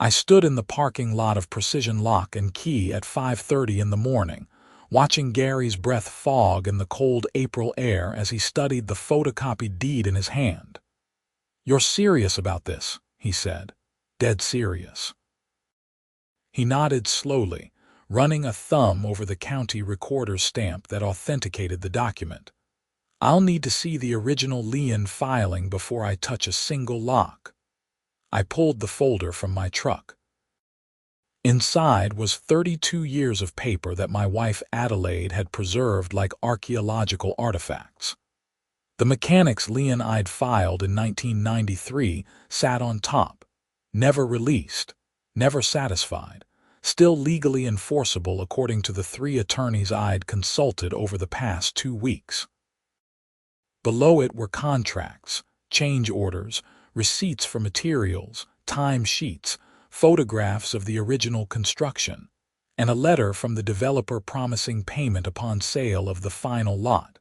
I stood in the parking lot of Precision Lock and Key at 5:30 in the morning, watching Gary's breath fog in the cold April air as he studied the photocopied deed in his hand. "You're serious about this," he said. "Dead serious." He nodded slowly, running a thumb over the county recorder's stamp that authenticated the document. "I'll need to see the original lien filing before I touch a single lock." I pulled the folder from my truck. Inside was 32 years of paper that my wife Adelaide had preserved like archaeological artifacts. The mechanic's lien I'd filed in 1993 sat on top, never released, never satisfied, still legally enforceable according to the 3 attorneys I'd consulted over the past 2 weeks. Below it were contracts, change orders, receipts for materials, time sheets, photographs of the original construction, and a letter from the developer promising payment upon sale of the final lot.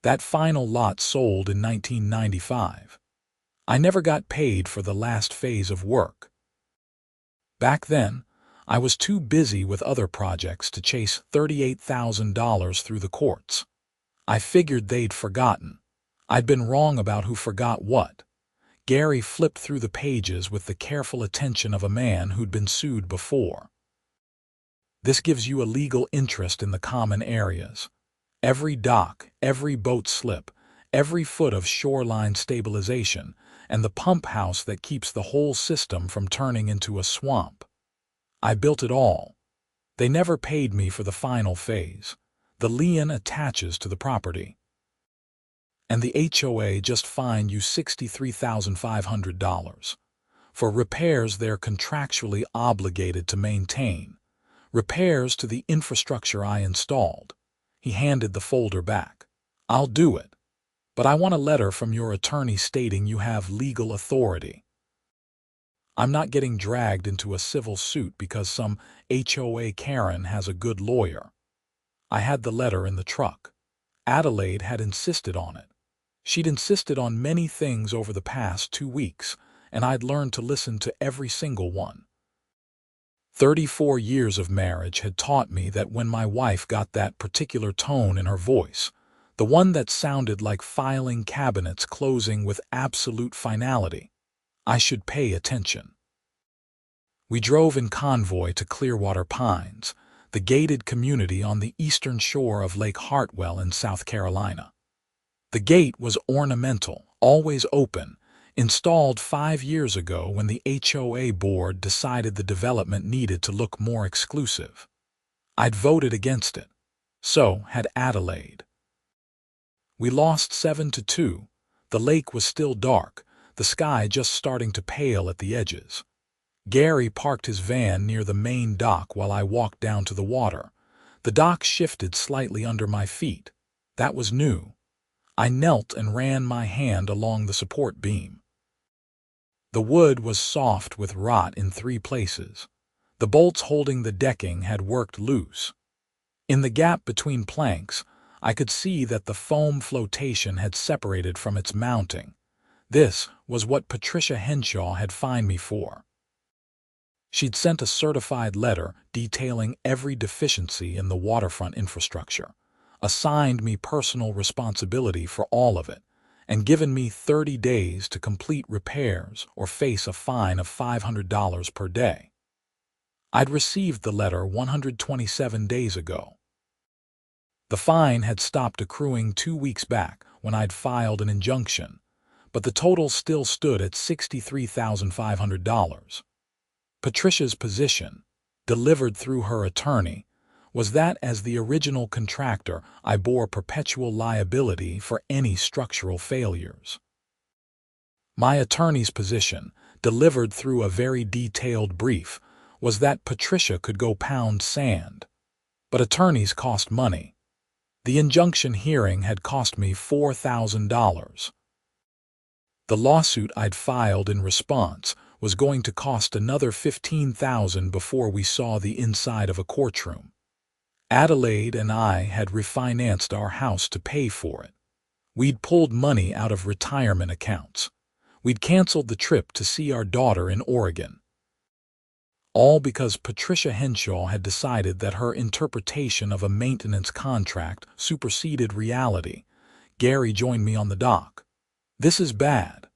That final lot sold in 1995. I never got paid for the last phase of work. Back then, I was too busy with other projects to chase $38,000 through the courts. I figured they'd forgotten. I'd been wrong about who forgot what. Gary flipped through the pages with the careful attention of a man who'd been sued before. "This gives you a legal interest in the common areas. Every dock, every boat slip, every foot of shoreline stabilization, and the pump house that keeps the whole system from turning into a swamp. I built it all. They never paid me for the final phase. The lien attaches to the property. And the HOA just fined you $63,500 for repairs they're contractually obligated to maintain, repairs to the infrastructure I installed." He handed the folder back. "I'll do it, but I want a letter from your attorney stating you have legal authority. I'm not getting dragged into a civil suit because some HOA Karen has a good lawyer." I had the letter in the truck. Adelaide had insisted on it. She'd insisted on many things over the past 2 weeks, and I'd learned to listen to every single one. 34 years of marriage had taught me that when my wife got that particular tone in her voice, the one that sounded like filing cabinets closing with absolute finality, I should pay attention. We drove in convoy to Clearwater Pines, the gated community on the eastern shore of Lake Hartwell in South Carolina. The gate was ornamental, always open, installed 5 years ago when the HOA board decided the development needed to look more exclusive. I'd voted against it. So had Adelaide. We lost 7-2. The lake was still dark, the sky just starting to pale at the edges. Gary parked his van near the main dock while I walked down to the water. The dock shifted slightly under my feet. That was new. I knelt and ran my hand along the support beam. The wood was soft with rot in 3 places. The bolts holding the decking had worked loose. In the gap between planks, I could see that the foam flotation had separated from its mounting. This was what Patricia Henshaw had fined me for. She'd sent a certified letter detailing every deficiency in the waterfront infrastructure, assigned me personal responsibility for all of it, and given me 30 days to complete repairs or face a fine of $500 per day. I'd received the letter 127 days ago. The fine had stopped accruing 2 weeks back when I'd filed an injunction, but the total still stood at $63,500. Patricia's position, delivered through her attorney, was that as the original contractor I bore perpetual liability for any structural failures. My attorney's position, delivered through a very detailed brief, was that Patricia could go pound sand. But attorneys cost money. The injunction hearing had cost me $4,000. The lawsuit I'd filed in response was going to cost another $15,000 before we saw the inside of a courtroom. Adelaide and I had refinanced our house to pay for it. We'd pulled money out of retirement accounts. We'd canceled the trip to see our daughter in Oregon. All because Patricia Henshaw had decided that her interpretation of a maintenance contract superseded reality. Gary joined me on the dock. "This is bad."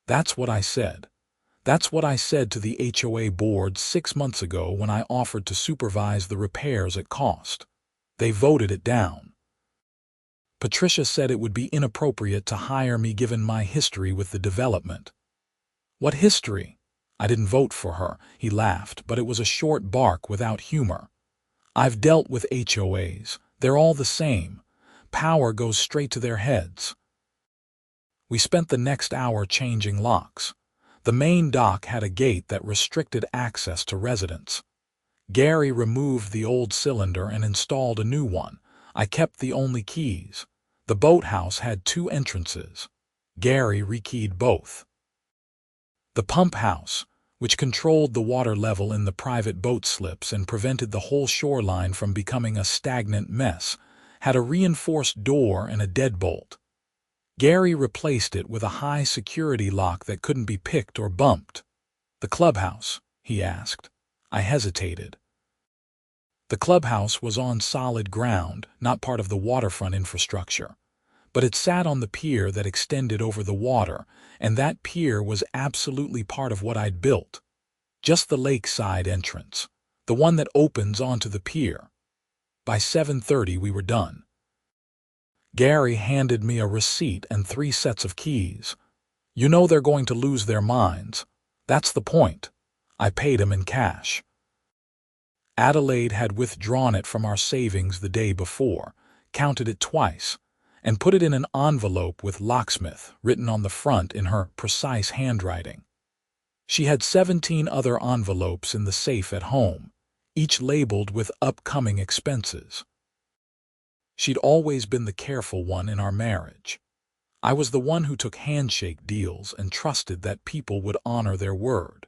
That's what I said. That's what I said to the HOA board 6 months ago when I offered to supervise the repairs at cost. They voted it down. Patricia said it would be inappropriate to hire me given my history with the development. "What history?" "I didn't vote for her," he laughed, but it was a short bark without humor. "I've dealt with HOAs. They're all the same. Power goes straight to their heads." We spent the next hour changing locks. The main dock had a gate that restricted access to residents. Gary removed the old cylinder and installed a new one. I kept the only keys. The boathouse had 2 entrances. Gary rekeyed both. The pump house, which controlled the water level in the private boat slips and prevented the whole shoreline from becoming a stagnant mess, had a reinforced door and a deadbolt. Gary replaced it with a high-security lock that couldn't be picked or bumped. "The clubhouse?" he asked. I hesitated. The clubhouse was on solid ground, not part of the waterfront infrastructure. But it sat on the pier that extended over the water, and that pier was absolutely part of what I'd built. Just the lakeside entrance, the one that opens onto the pier. By 7:30 we were done. Gary handed me a receipt and 3 sets of keys. "You know they're going to lose their minds. That's the point." I paid him in cash. Adelaide had withdrawn it from our savings the day before, counted it twice, and put it in an envelope with "locksmith" written on the front in her precise handwriting. She had 17 other envelopes in the safe at home, each labeled with upcoming expenses. She'd always been the careful one in our marriage. I was the one who took handshake deals and trusted that people would honor their word.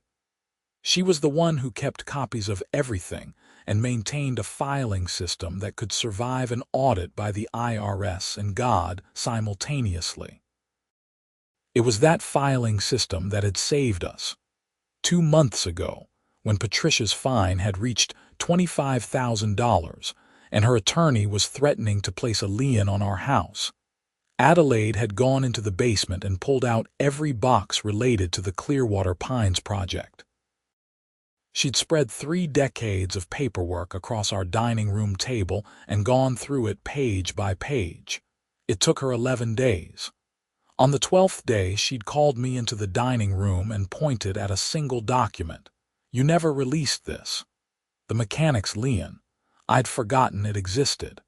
She was the one who kept copies of everything and maintained a filing system that could survive an audit by the IRS and God simultaneously. It was that filing system that had saved us. 2 months ago, when Patricia's fine had reached $25,000 and her attorney was threatening to place a lien on our house, Adelaide had gone into the basement and pulled out every box related to the Clearwater Pines project. She'd spread 3 decades of paperwork across our dining room table and gone through it page by page. It took her 11 days. On the 12th day, she'd called me into the dining room and pointed at a single document. "You never released this." The mechanic's lien. I'd forgotten it existed.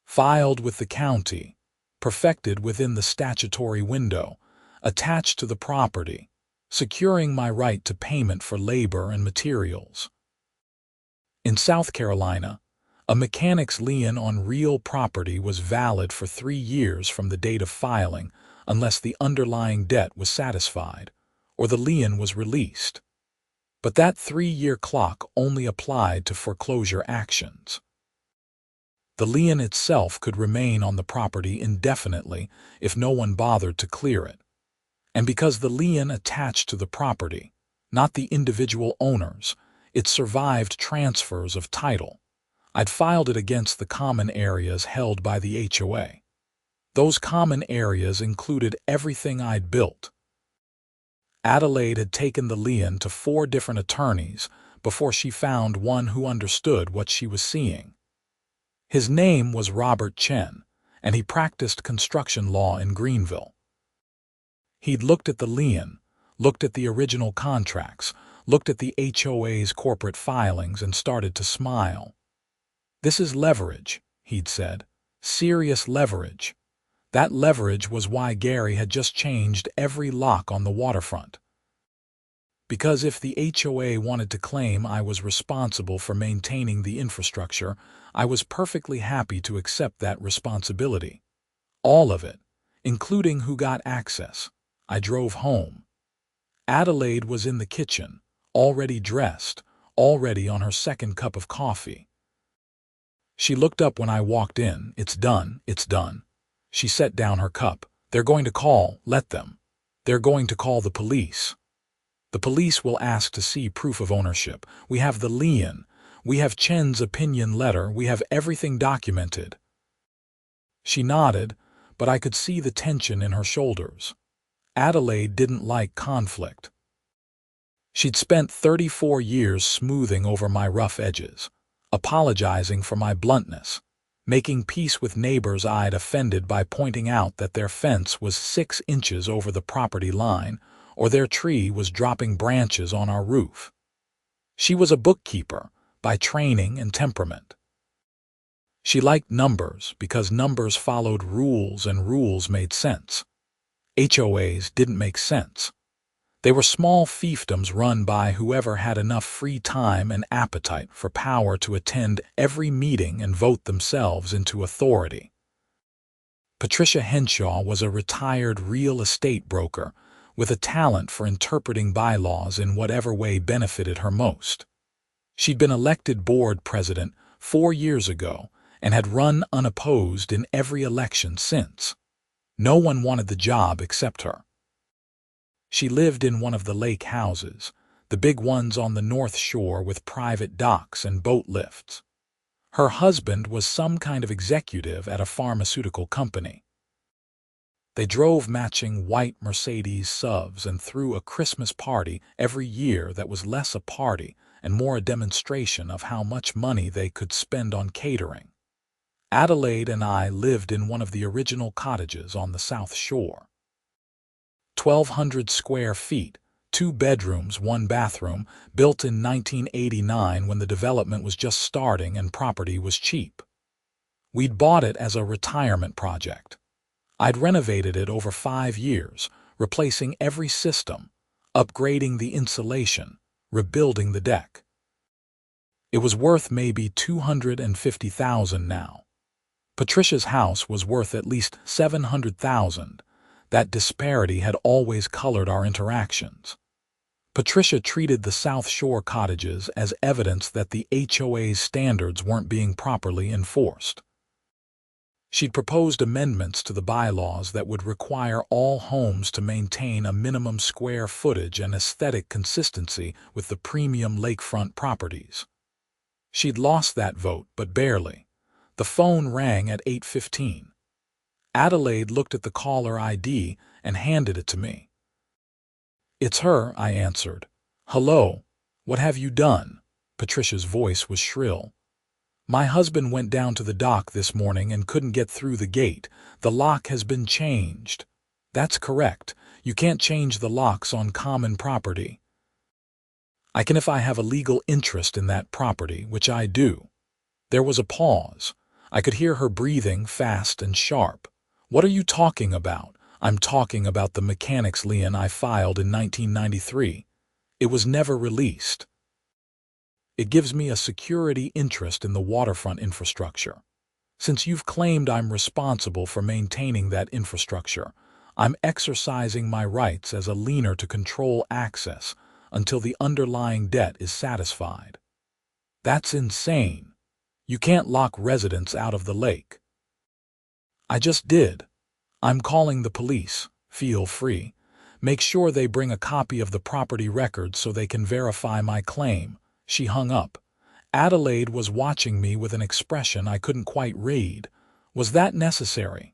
Filed with the county, perfected within the statutory window, attached to the property, securing my right to payment for labor and materials. In South Carolina, a mechanic's lien on real property was valid for 3 years from the date of filing unless the underlying debt was satisfied or the lien was released. But that 3-year clock only applied to foreclosure actions. The lien itself could remain on the property indefinitely if no one bothered to clear it. And because the lien attached to the property, not the individual owners, it survived transfers of title. I'd filed it against the common areas held by the HOA. Those common areas included everything I'd built. Adelaide had taken the lien to 4 different attorneys before she found one who understood what she was seeing. His name was Robert Chen, and he practiced construction law in Greenville. He'd looked at the lien, looked at the original contracts, looked at the HOA's corporate filings, and started to smile. "This is leverage," he'd said. "Serious leverage." That leverage was why Gary had just changed every lock on the waterfront. Because if the HOA wanted to claim I was responsible for maintaining the infrastructure, I was perfectly happy to accept that responsibility. All of it, including who got access. I drove home. Adelaide was in the kitchen, already dressed, already on her 2nd cup of coffee. She looked up when I walked in. "It's done, it's done." She set down her cup. "They're going to call, let them. They're going to call the police." The police will ask to see proof of ownership. We have the lien. We have Chen's opinion letter. We have everything documented." She nodded, but I could see the tension in her shoulders. Adelaide didn't like conflict. She'd spent 34 years smoothing over my rough edges, apologizing for my bluntness, making peace with neighbors I'd offended by pointing out that their fence was 6 inches over the property line, or their tree was dropping branches on our roof. She was a bookkeeper by training and temperament. She liked numbers because numbers followed rules and rules made sense. HOAs didn't make sense. They were small fiefdoms run by whoever had enough free time and appetite for power to attend every meeting and vote themselves into authority. Patricia Henshaw was a retired real estate broker with a talent for interpreting bylaws in whatever way benefited her most. She'd been elected board president 4 years ago and had run unopposed in every election since. No one wanted the job except her. She lived in one of the lake houses, the big ones on the North Shore with private docks and boat lifts. Her husband was some kind of executive at a pharmaceutical company. They drove matching white Mercedes SUVs and threw a Christmas party every year that was less a party and more a demonstration of how much money they could spend on catering. Adelaide and I lived in one of the original cottages on the South Shore. 1,200 square feet, 2 bedrooms, 1 bathroom, built in 1989 when the development was just starting and property was cheap. We'd bought it as a retirement project. I'd renovated it over 5 years, replacing every system, upgrading the insulation, rebuilding the deck. It was worth maybe $250,000 now. Patricia's house was worth at least $700,000. That disparity had always colored our interactions. Patricia treated the South Shore cottages as evidence that the HOA's standards weren't being properly enforced. She'd proposed amendments to the bylaws that would require all homes to maintain a minimum square footage and aesthetic consistency with the premium lakefront properties. She'd lost that vote, but barely. The phone rang at 8:15. Adelaide looked at the caller ID and handed it to me. "It's her," I answered. "Hello, what have you done?" Patricia's voice was shrill. "My husband went down to the dock this morning and couldn't get through the gate. The lock has been changed." "That's correct. You can't change the locks on common property." "I can if I have a legal interest in that property, which I do." There was a pause. I could hear her breathing fast and sharp. "What are you talking about?" "I'm talking about the mechanics lien I filed in 1993. It was never released. It gives me a security interest in the waterfront infrastructure. Since you've claimed I'm responsible for maintaining that infrastructure, I'm exercising my rights as a liener to control access until the underlying debt is satisfied." "That's insane. You can't lock residents out of the lake." "I just did. I'm calling the police. Feel free. Make sure they bring a copy of the property records so they can verify my claim." She hung up. Adelaide was watching me with an expression I couldn't quite read. "Was that necessary?"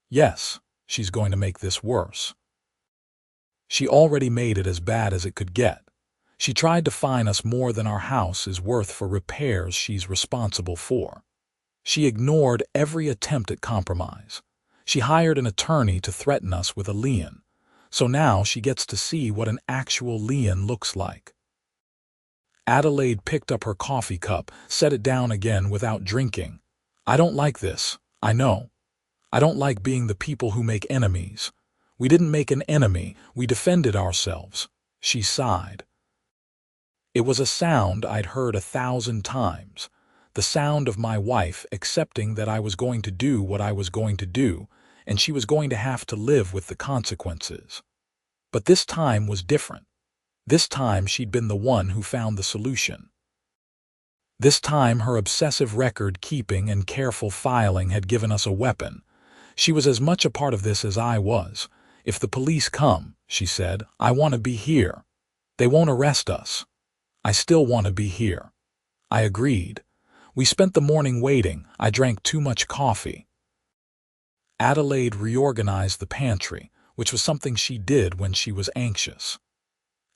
"Yes, she's going to make this worse." She already made it as bad as it could get. She tried to fine us more than our house is worth for repairs she's responsible for. She ignored every attempt at compromise. She hired an attorney to threaten us with a lien. So now she gets to see what an actual lien looks like. Adelaide picked up her coffee cup, set it down again without drinking. "I don't like this, I know. I don't like being the people who make enemies. We didn't make an enemy, we defended ourselves." She sighed. It was a sound I'd heard 1,000 times. The sound of my wife accepting that I was going to do what I was going to do, and she was going to have to live with the consequences. But this time was different. This time she'd been the one who found the solution. This time her obsessive record-keeping and careful filing had given us a weapon. She was as much a part of this as I was. "If the police come," she said, "I want to be here." They won't arrest us. I still want to be here. I agreed. We spent the morning waiting. I drank too much coffee. Adelaide reorganized the pantry, which was something she did when she was anxious.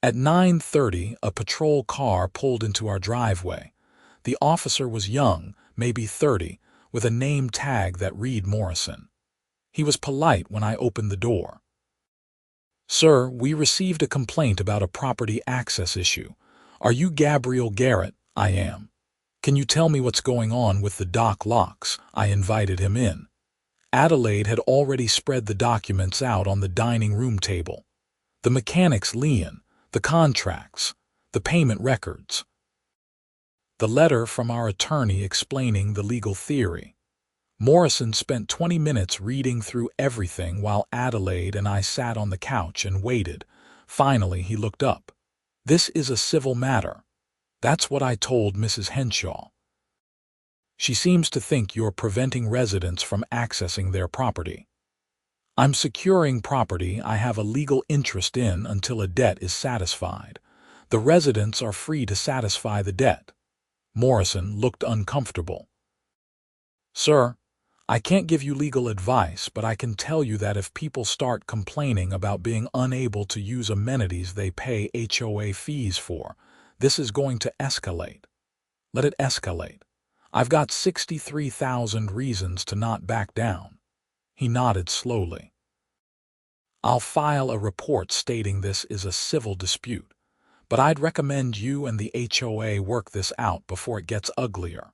At 9:30, a patrol car pulled into our driveway. The officer was young, maybe 30, with a name tag that read Morrison. He was polite when I opened the door. "Sir, we received a complaint about a property access issue. Are you Gabriel Garrett?" "I am." "Can you tell me what's going on with the dock locks?" I invited him in. Adelaide had already spread the documents out on the dining room table. The mechanic's lien, the contracts, the payment records. The letter from our attorney explaining the legal theory. Morrison spent 20 minutes reading through everything while Adelaide and I sat on the couch and waited. Finally, he looked up. "This is a civil matter." "That's what I told Mrs. Henshaw. She seems to think you're preventing residents from accessing their property." "I'm securing property I have a legal interest in until a debt is satisfied. The residents are free to satisfy the debt." Morrison looked uncomfortable. "Sir, I can't give you legal advice, but I can tell you that if people start complaining about being unable to use amenities they pay HOA fees for, this is going to escalate. Let it escalate. I've got 63,000 reasons to not back down." He nodded slowly. "I'll file a report stating this is a civil dispute, but I'd recommend you and the HOA work this out before it gets uglier."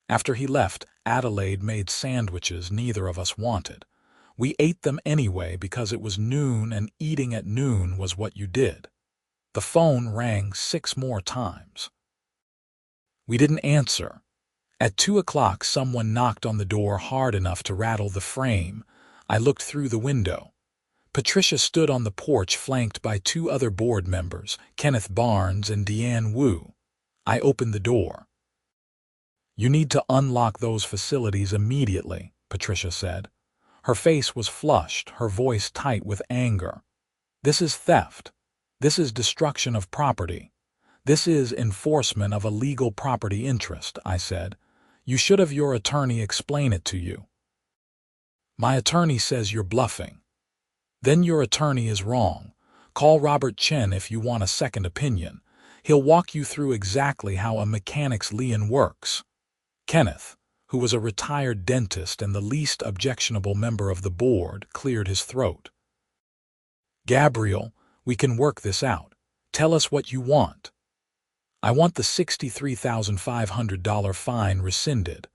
After he left, Adelaide made sandwiches neither of us wanted. We ate them anyway because it was noon and eating at noon was what you did. The phone rang 6 more times. We didn't answer. At 2 o'clock, someone knocked on the door hard enough to rattle the frame. I looked through the window. Patricia stood on the porch flanked by 2 other board members, Kenneth Barnes and Deanne Wu. I opened the door. "You need to unlock those facilities immediately," Patricia said. Her face was flushed, her voice tight with anger. "This is theft. This is destruction of property. This is enforcement of a legal property interest," I said. "You should have your attorney explain it to you." "My attorney says you're bluffing." "Then your attorney is wrong. Call Robert Chen if you want a second opinion. He'll walk you through exactly how a mechanic's lien works." Kenneth, who was a retired dentist and the least objectionable member of the board, cleared his throat. "Gabriel, we can work this out. Tell us what you want." "I want the $63,500 fine rescinded.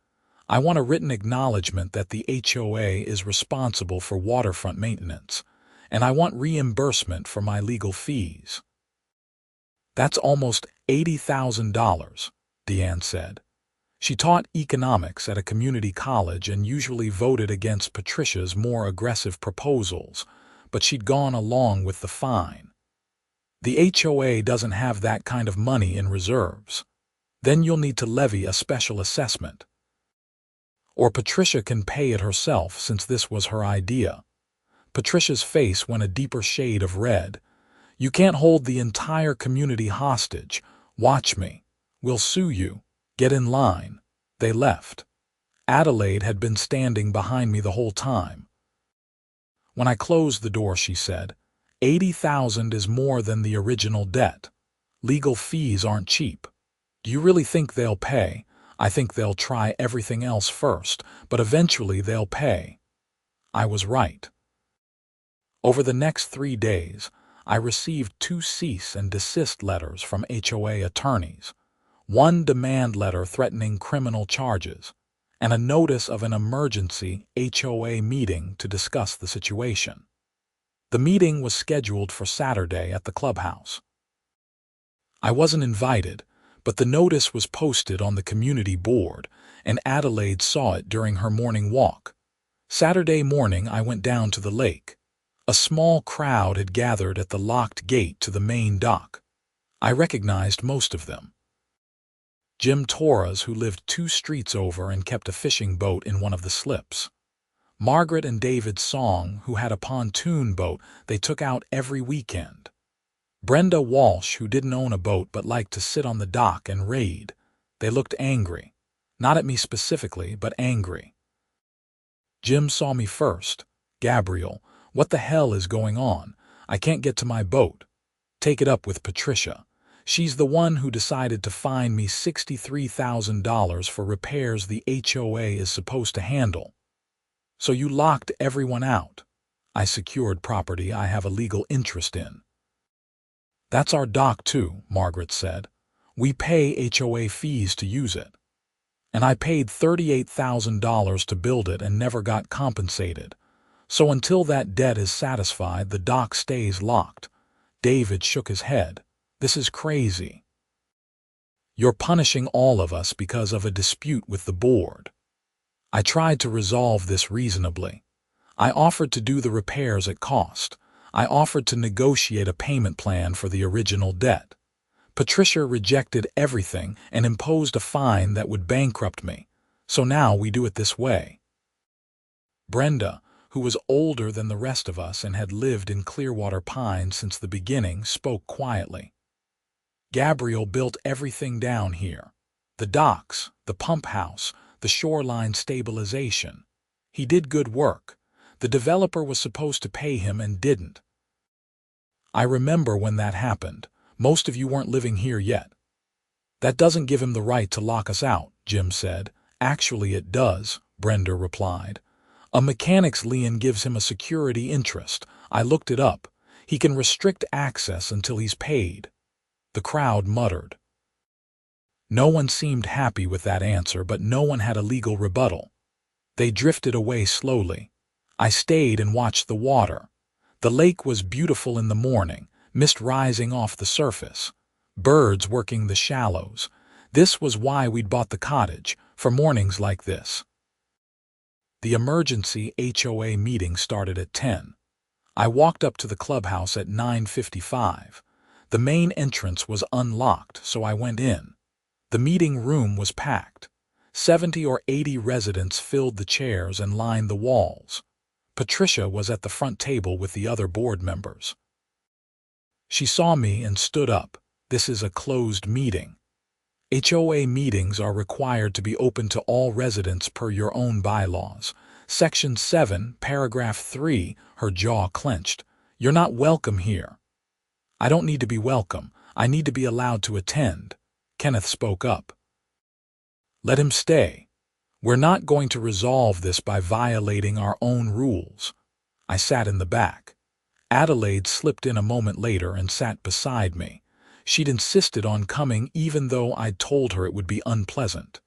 I want a written acknowledgement that the HOA is responsible for waterfront maintenance, and I want reimbursement for my legal fees." "That's almost $80,000, Deanne said. She taught economics at a community college and usually voted against Patricia's more aggressive proposals, but she'd gone along with the fine. "The HOA doesn't have that kind of money in reserves. Then you'll need to levy a special assessment. Or Patricia can pay it herself since this was her idea." Patricia's face went a deeper shade of red. "You can't hold the entire community hostage. Watch me. We'll sue you. Get in line." They left. Adelaide had been standing behind me the whole time. When I closed the door, she said, "80,000 is more than the original debt. Legal fees aren't cheap. Do you really think they'll pay?" "I think they'll try everything else first, but eventually they'll pay." I was right. Over the next 3 days, I received 2 cease and desist letters from HOA attorneys, 1 demand letter threatening criminal charges, and a notice of an emergency HOA meeting to discuss the situation. The meeting was scheduled for Saturday at the clubhouse. I wasn't invited, but the notice was posted on the community board, and Adelaide saw it during her morning walk. Saturday morning, I went down to the lake. A small crowd had gathered at the locked gate to the main dock. I recognized most of them. Jim Torres, who lived 2 streets over and kept a fishing boat in one of the slips. Margaret and David Song, who had a pontoon boat they took out every weekend. Brenda Walsh, who didn't own a boat but liked to sit on the dock and raid. They looked angry. Not at me specifically, but angry. Jim saw me first. "Gabriel, what the hell is going on? I can't get to my boat." "Take it up with Patricia. She's the one who decided to fine me $63,000 for repairs the HOA is supposed to handle." "So you locked everyone out?" "I secured property I have a legal interest in." "That's our dock too," Margaret said. "We pay HOA fees to use it. And I paid $38,000 to build it and never got compensated. So until that debt is satisfied, the dock stays locked." David shook his head. "This is crazy. You're punishing all of us because of a dispute with the board." "I tried to resolve this reasonably. I offered to do the repairs at cost. I offered to negotiate a payment plan for the original debt. Patricia rejected everything and imposed a fine that would bankrupt me. So now we do it this way." Brenda, who was older than the rest of us and had lived in Clearwater Pines since the beginning, spoke quietly. "Gabriel built everything down here. The docks, the pump house, the shoreline stabilization. He did good work. The developer was supposed to pay him and didn't. I remember when that happened. Most of you weren't living here yet." "That doesn't give him the right to lock us out," Jim said. "Actually it does," Brenda replied. "A mechanic's lien gives him a security interest. I looked it up. He can restrict access until he's paid." The crowd muttered. No one seemed happy with that answer, but no one had a legal rebuttal. They drifted away slowly. I stayed and watched the water. The lake was beautiful in the morning, mist rising off the surface, birds working the shallows. This was why we'd bought the cottage, for mornings like this. The emergency HOA meeting started at 10. I walked up to the clubhouse at 9:55. The main entrance was unlocked, so I went in. The meeting room was packed. 70 or 80 residents filled the chairs and lined the walls. Patricia was at the front table with the other board members. She saw me and stood up. "This is a closed meeting. HOA meetings are required to be open to all residents per your own bylaws. Section 7, paragraph 3, her jaw clenched. You're not welcome here." "I don't need to be welcome. I need to be allowed to attend." Kenneth spoke up. "Let him stay. We're not going to resolve this by violating our own rules." I sat in the back. Adelaide slipped in a moment later and sat beside me. She'd insisted on coming even though I'd told her it would be unpleasant.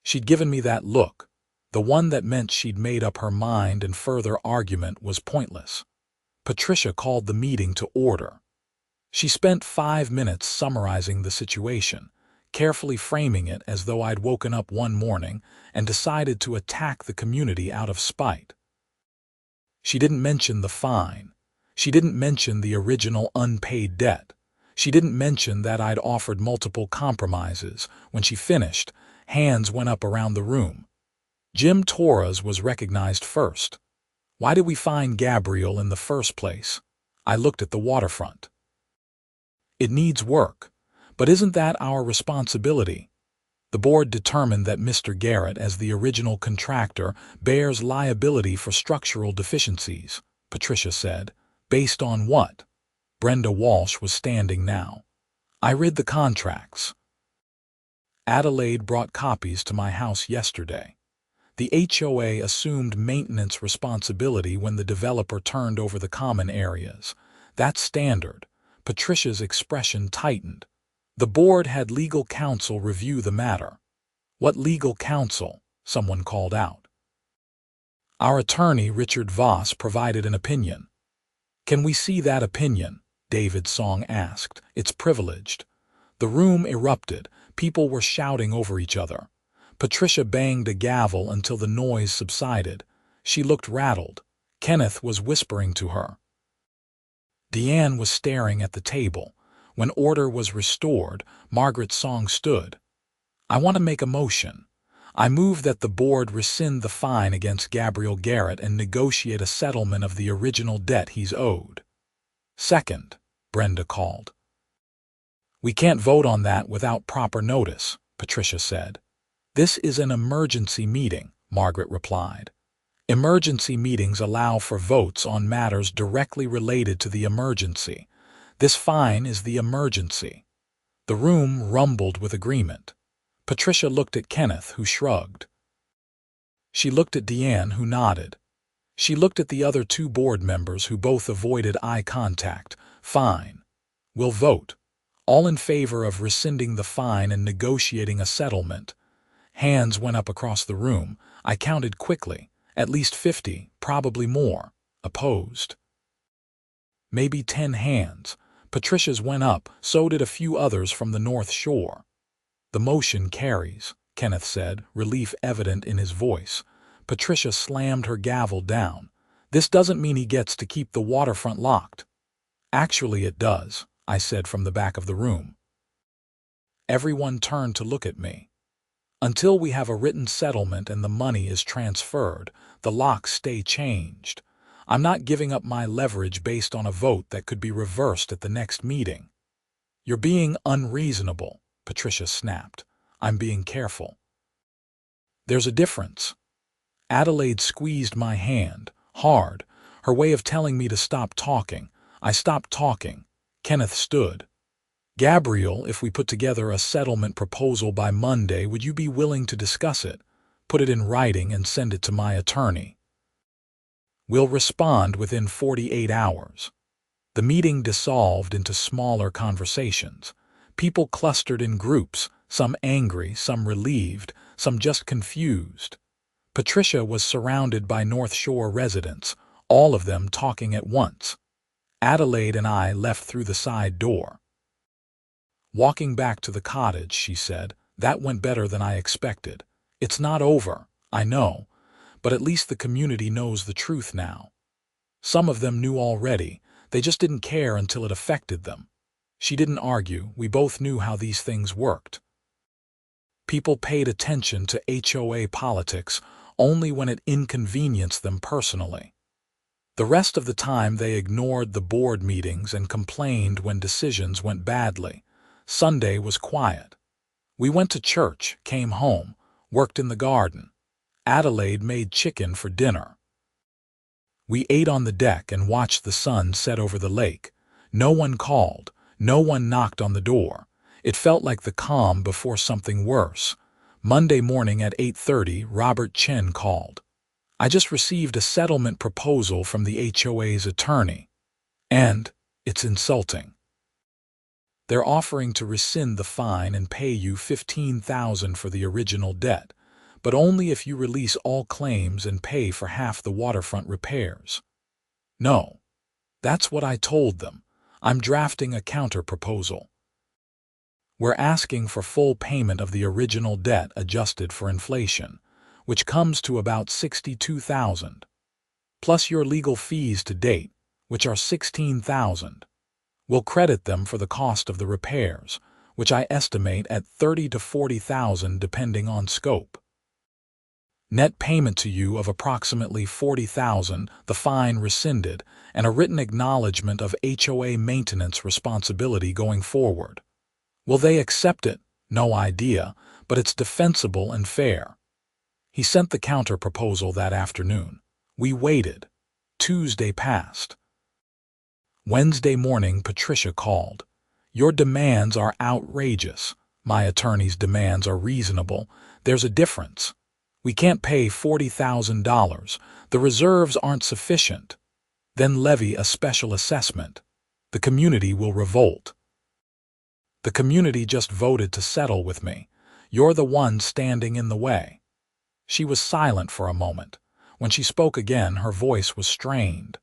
She'd given me that look, the one that meant she'd made up her mind and further argument was pointless. Patricia called the meeting to order. She spent 5 minutes summarizing the situation, carefully framing it as though I'd woken up one morning and decided to attack the community out of spite. She didn't mention the fine. She didn't mention the original unpaid debt. She didn't mention that I'd offered multiple compromises. When she finished, hands went up around the room. Jim Torres was recognized first. "Why did we fine Gabriel in the first place?" I looked at the waterfront. "It needs work. But isn't that our responsibility?" "The board determined that Mr. Garrett, as the original contractor, bears liability for structural deficiencies," Patricia said. "Based on what?" Brenda Walsh was standing now. "I read the contracts. Adelaide brought copies to my house yesterday. The HOA assumed maintenance responsibility when the developer turned over the common areas. That's standard." Patricia's expression tightened. "The board had legal counsel review the matter." "What legal counsel?" someone called out. "Our attorney, Richard Voss, provided an opinion." "Can we see that opinion?" David Song asked. "It's privileged." The room erupted. People were shouting over each other. Patricia banged a gavel until the noise subsided. She looked rattled. Kenneth was whispering to her. Deanne was staring at the table. When order was restored, Margaret Song stood. "I want to make a motion. I move that the board rescind the fine against Gabriel Garrett and negotiate a settlement of the original debt he's owed." "Second." Brenda called. We can't vote on that without proper notice, Patricia said. This is an emergency meeting, Margaret replied. Emergency meetings allow for votes on matters directly related to the emergency. This fine is the emergency. The room rumbled with agreement. Patricia looked at Kenneth, who shrugged. She looked at Deanne, who nodded. She looked at the other two board members, who both avoided eye contact. Fine. We'll vote. All in favor of rescinding the fine and negotiating a settlement. Hands went up across the room. I counted quickly. At least 50, probably more. Opposed. Maybe 10 hands. Patricia's went up, so did a few others from the North Shore. The motion carries, Kenneth said, relief evident in his voice. Patricia slammed her gavel down. This doesn't mean he gets to keep the waterfront locked. Actually, it does, I said from the back of the room. Everyone turned to look at me. Until we have a written settlement and the money is transferred, the locks stay changed. I'm not giving up my leverage based on a vote that could be reversed at the next meeting. You're being unreasonable, Patricia snapped. I'm being careful. There's a difference. Adelaide squeezed my hand, hard, her way of telling me to stop talking. I stopped talking. Kenneth stood. Gabriel, if we put together a settlement proposal by Monday, would you be willing to discuss it, put it in writing and send it to my attorney? We'll respond within 48 hours. The meeting dissolved into smaller conversations. People clustered in groups, some angry, some relieved, some just confused. Patricia was surrounded by North Shore residents, all of them talking at once. Adelaide and I left through the side door. Walking back to the cottage, she said, that went better than I expected. It's not over, I know, but at least the community knows the truth now. Some of them knew already, they just didn't care until it affected them. She didn't argue, we both knew how these things worked. People paid attention to HOA politics only when it inconvenienced them personally. The rest of the time they ignored the board meetings and complained when decisions went badly. Sunday was quiet. We went to church, came home, worked in the garden. Adelaide made chicken for dinner. We ate on the deck and watched the sun set over the lake. No one called, no one knocked on the door. It felt like the calm before something worse. Monday morning at 8:30, Robert Chen called. I just received a settlement proposal from the HOA's attorney. And it's insulting. They're offering to rescind the fine and pay you $15,000 for the original debt, but only if you release all claims and pay for half the waterfront repairs. No, that's what I told them. I'm drafting a counter-proposal. We're asking for full payment of the original debt adjusted for inflation, which comes to about $62,000, plus your legal fees to date, which are $16,000. We'll credit them for the cost of the repairs, which I estimate at $30,000 to $40,000 depending on scope. Net payment to you of approximately $40,000, the fine rescinded, and a written acknowledgement of HOA maintenance responsibility going forward. Will they accept it? No idea, but it's defensible and fair. He sent the counter-proposal that afternoon. We waited. Tuesday passed. Wednesday morning, Patricia called. Your demands are outrageous. My attorney's demands are reasonable. There's a difference. We can't pay $40,000. The reserves aren't sufficient. Then levy a special assessment. The community will revolt. The community just voted to settle with me. You're the one standing in the way. She was silent for a moment. When she spoke again, her voice was strained.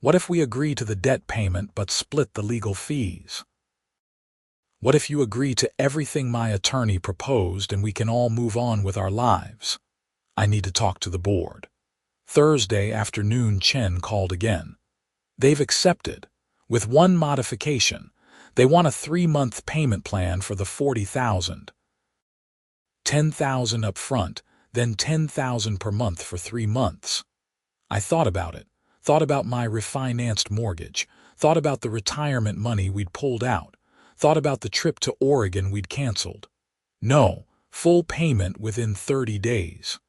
What if we agree to the debt payment but split the legal fees? What if you agree to everything my attorney proposed and we can all move on with our lives? I need to talk to the board. Thursday afternoon, Chen called again. They've accepted, with one modification. They want a 3-month payment plan for the $40,000. $10,000 up front, then $10,000 per month for 3 months. I thought about it. Thought about my refinanced mortgage, thought about the retirement money we'd pulled out, thought about the trip to Oregon we'd canceled. No, full payment within 30 days.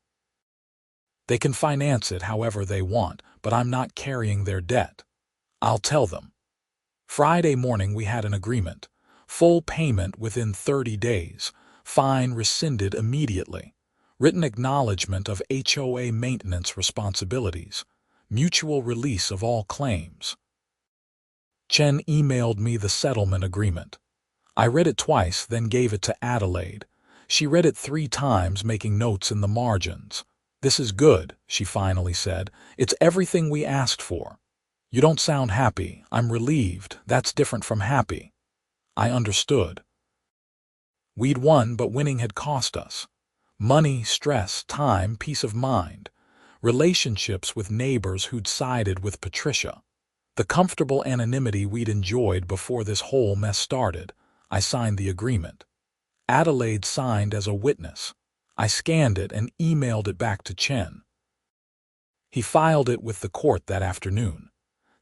They can finance it however they want, but I'm not carrying their debt. I'll tell them. Friday morning we had an agreement. Full payment within 30 days. Fine rescinded immediately. Written acknowledgement of HOA maintenance responsibilities. Mutual release of all claims. Chen emailed me the settlement agreement. I read it twice, then gave it to Adelaide. She read it 3 times, making notes in the margins. "This is good," she finally said. "It's everything we asked for." "You don't sound happy." "I'm relieved. That's different from happy." I understood. We'd won, but winning had cost us. Money, stress, time, peace of mind. Relationships with neighbors who'd sided with Patricia. The comfortable anonymity we'd enjoyed before this whole mess started. I signed the agreement. Adelaide signed as a witness. I scanned it and emailed it back to Chen. He filed it with the court that afternoon.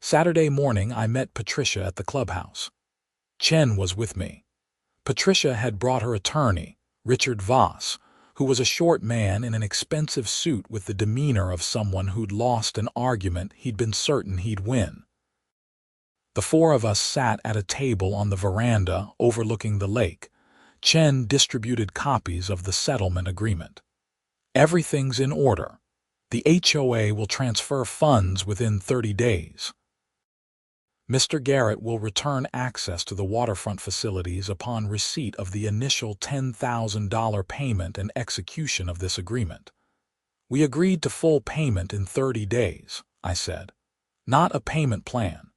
Saturday morning I met Patricia at the clubhouse. Chen was with me. Patricia had brought her attorney, Richard Voss, who was a short man in an expensive suit with the demeanor of someone who'd lost an argument he'd been certain he'd win. The 4 of us sat at a table on the veranda overlooking the lake. Chen distributed copies of the settlement agreement. "Everything's in order. The HOA will transfer funds within 30 days. Mr. Garrett will return access to the waterfront facilities upon receipt of the initial $10,000 payment and execution of this agreement." "We agreed to full payment in 30 days, I said. "Not a payment plan."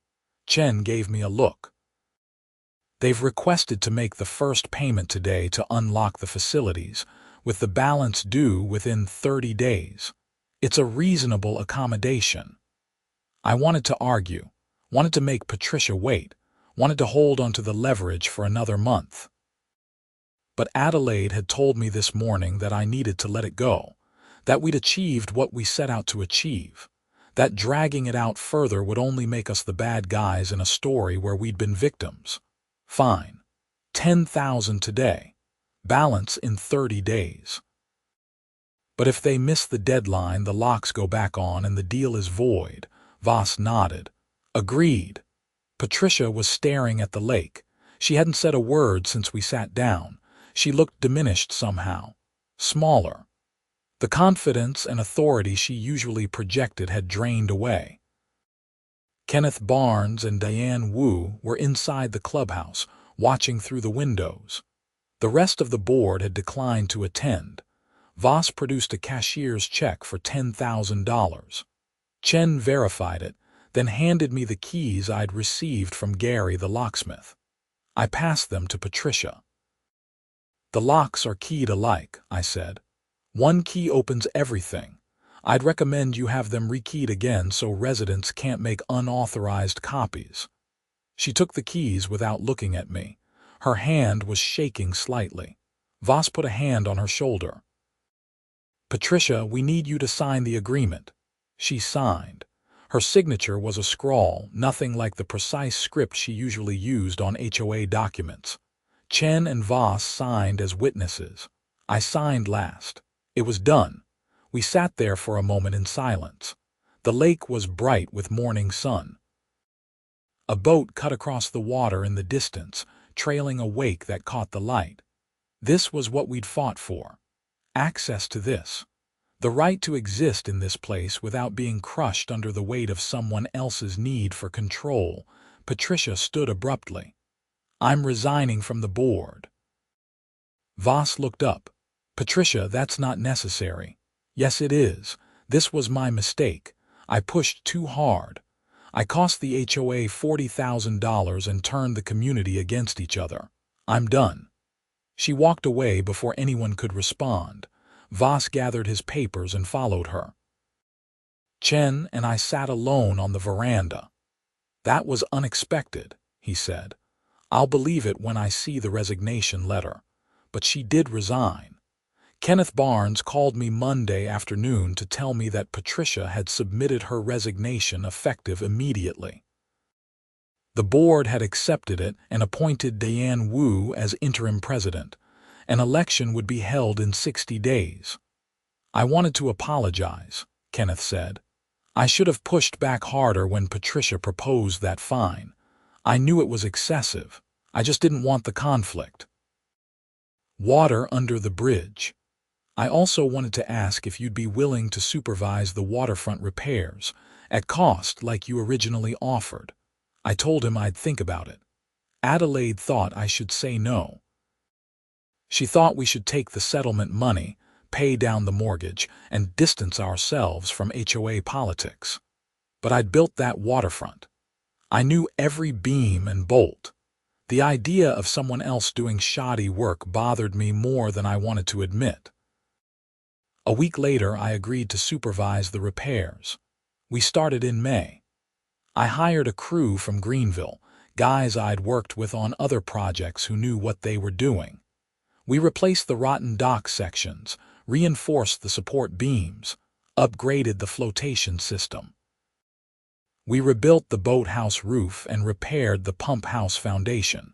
Chen gave me a look. "They've requested to make the first payment today to unlock the facilities, with the balance due within 30 days. It's a reasonable accommodation." I wanted to argue, wanted to make Patricia wait, wanted to hold onto the leverage for another month. But Adelaide had told me this morning that I needed to let it go, that we'd achieved what we set out to achieve, that dragging it out further would only make us the bad guys in a story where we'd been victims. Fine. 10,000 today. Balance in 30 days. But if they miss the deadline, the locks go back on and the deal is void. Voss nodded. Agreed. Patricia was staring at the lake. She hadn't said a word since we sat down. She looked diminished somehow. Smaller. The confidence and authority she usually projected had drained away. Kenneth Barnes and Diane Wu were inside the clubhouse, watching through the windows. The rest of the board had declined to attend. Voss produced a cashier's check for $10,000. Chen verified it, then handed me the keys I'd received from Gary the locksmith. I passed them to Patricia. "The locks are keyed alike," I said. "One key opens everything. I'd recommend you have them rekeyed again so residents can't make unauthorized copies." She took the keys without looking at me. Her hand was shaking slightly. Voss put a hand on her shoulder. "Patricia, we need you to sign the agreement." She signed. Her signature was a scrawl, nothing like the precise script she usually used on HOA documents. Chen and Voss signed as witnesses. I signed last. It was done. We sat there for a moment in silence. The lake was bright with morning sun. A boat cut across the water in the distance, trailing a wake that caught the light. This was what we'd fought for. Access to this. The right to exist in this place without being crushed under the weight of someone else's need for control. Patricia stood abruptly. "I'm resigning from the board." Voss looked up. "Patricia, that's not necessary." "Yes, it is. This was my mistake. I pushed too hard. I cost the HOA $40,000 and turned the community against each other. I'm done." She walked away before anyone could respond. Voss gathered his papers and followed her. Chen and I sat alone on the veranda. "That was unexpected," he said. "I'll believe it when I see the resignation letter. But she did resign. Kenneth Barnes called me Monday afternoon to tell me that Patricia had submitted her resignation effective immediately." The board had accepted it and appointed Diane Wu as interim president. An election would be held in 60 days. I wanted to apologize, Kenneth said. I should have pushed back harder when Patricia proposed that fine. I knew it was excessive. I just didn't want the conflict. Water under the bridge. I also wanted to ask if you'd be willing to supervise the waterfront repairs, at cost like you originally offered. I told him I'd think about it. Adelaide thought I should say no. She thought we should take the settlement money, pay down the mortgage, and distance ourselves from HOA politics. But I'd built that waterfront. I knew every beam and bolt. The idea of someone else doing shoddy work bothered me more than I wanted to admit. A week later, I agreed to supervise the repairs. We started in May. I hired a crew from Greenville, guys I'd worked with on other projects who knew what they were doing. We replaced the rotten dock sections, reinforced the support beams, upgraded the flotation system. We rebuilt the boathouse roof and repaired the pump house foundation.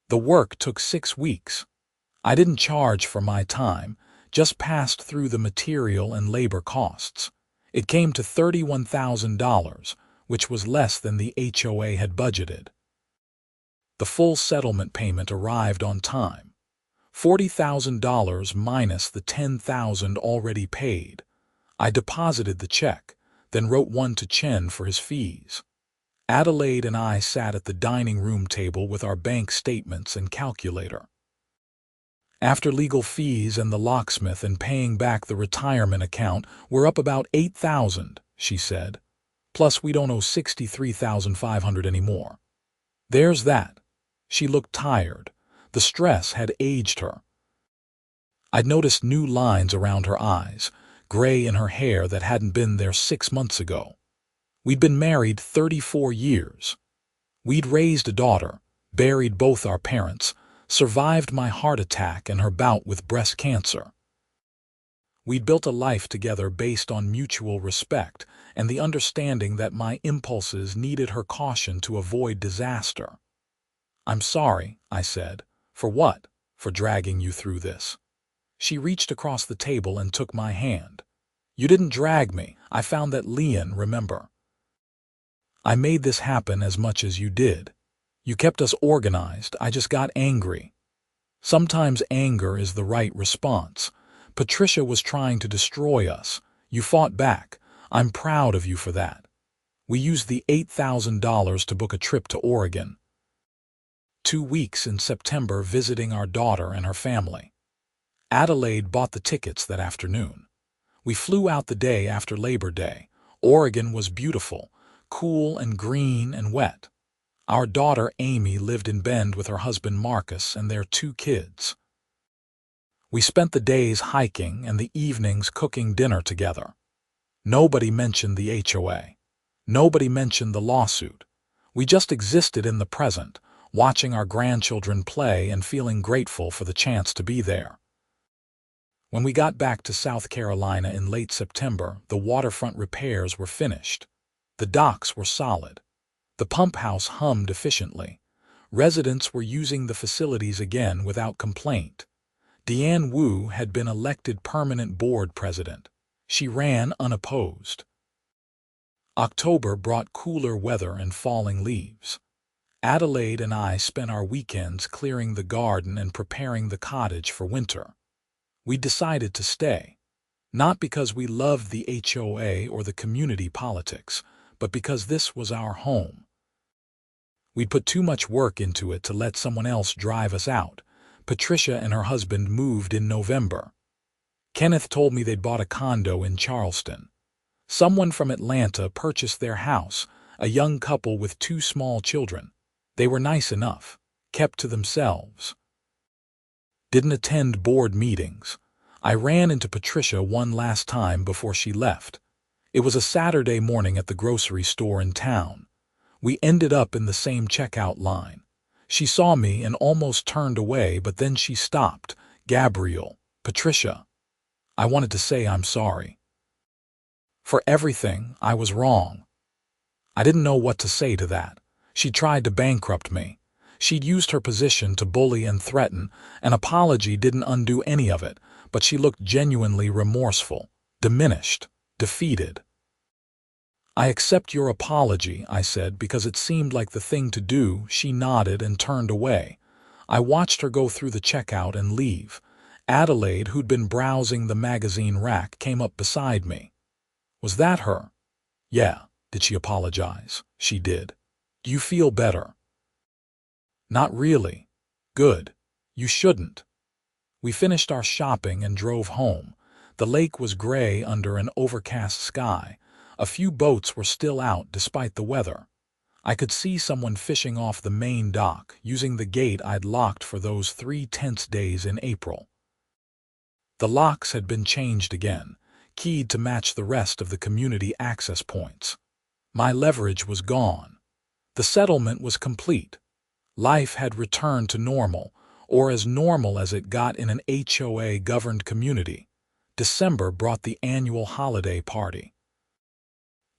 The work took 6 weeks. I didn't charge for my time, just passed through the material and labor costs. It came to $31,000, which was less than the HOA had budgeted. The full settlement payment arrived on time. $40,000 minus the $10,000 already paid. I deposited the check, then wrote one to Chen for his fees. Adelaide and I sat at the dining room table with our bank statements and calculator. After legal fees and the locksmith and paying back the retirement account, we're up about $8,000, she said. Plus we don't owe $63,500 anymore. There's that. She looked tired. The stress had aged her. I'd noticed new lines around her eyes, gray in her hair that hadn't been there 6 months ago. We'd been married 34 years. We'd raised a daughter, buried both our parents, survived my heart attack and her bout with breast cancer. We'd built a life together based on mutual respect and the understanding that my impulses needed her caution to avoid disaster. "I'm sorry," I said. "For what? For dragging you through this." She reached across the table and took my hand. "You didn't drag me. I found that Leon, remember? I made this happen as much as you did. You kept us organized. I just got angry. Sometimes anger is the right response. Patricia was trying to destroy us. You fought back. I'm proud of you for that. We used the $8,000 to book a trip to Oregon. 2 weeks in September visiting our daughter and her family. Adelaide bought the tickets that afternoon. We flew out the day after Labor Day. Oregon was beautiful, cool and green and wet. Our daughter Amy lived in Bend with her husband Marcus and their 2 kids. We spent the days hiking and the evenings cooking dinner together. Nobody mentioned the HOA. Nobody mentioned the lawsuit. We just existed in the present, watching our grandchildren play and feeling grateful for the chance to be there. When we got back to South Carolina in late September, the waterfront repairs were finished. The docks were solid. The pump house hummed efficiently. Residents were using the facilities again without complaint. Diane Wu had been elected permanent board president. She ran unopposed. October brought cooler weather and falling leaves. Adelaide and I spent our weekends clearing the garden and preparing the cottage for winter. We decided to stay, not because we loved the HOA or the community politics, but because this was our home. We'd put too much work into it to let someone else drive us out. Patricia and her husband moved in November. Kenneth told me they'd bought a condo in Charleston. Someone from Atlanta purchased their house, a young couple with 2 small children. They were nice enough, kept to themselves. Didn't attend board meetings. I ran into Patricia one last time before she left. It was a Saturday morning at the grocery store in town. We ended up in the same checkout line. She saw me and almost turned away, but then she stopped. "Gabriel, Patricia." I wanted to say I'm sorry. For everything, I was wrong. I didn't know what to say to that. She tried to bankrupt me. She'd used her position to bully and threaten. An apology didn't undo any of it, but she looked genuinely remorseful, diminished, defeated. "I accept your apology," I said, because it seemed like the thing to do. She nodded and turned away. I watched her go through the checkout and leave. Adelaide, who'd been browsing the magazine rack, came up beside me. "Was that her?" "Yeah." "Did she apologize?" "She did." "Do you feel better?" "Not really." "Good. You shouldn't." We finished our shopping and drove home. The lake was gray under an overcast sky. A few boats were still out despite the weather. I could see someone fishing off the main dock, using the gate I'd locked for those 3 tense days in April. The locks had been changed again, keyed to match the rest of the community access points. My leverage was gone. The settlement was complete. Life had returned to normal, or as normal as it got in an HOA-governed community. December brought the annual holiday party.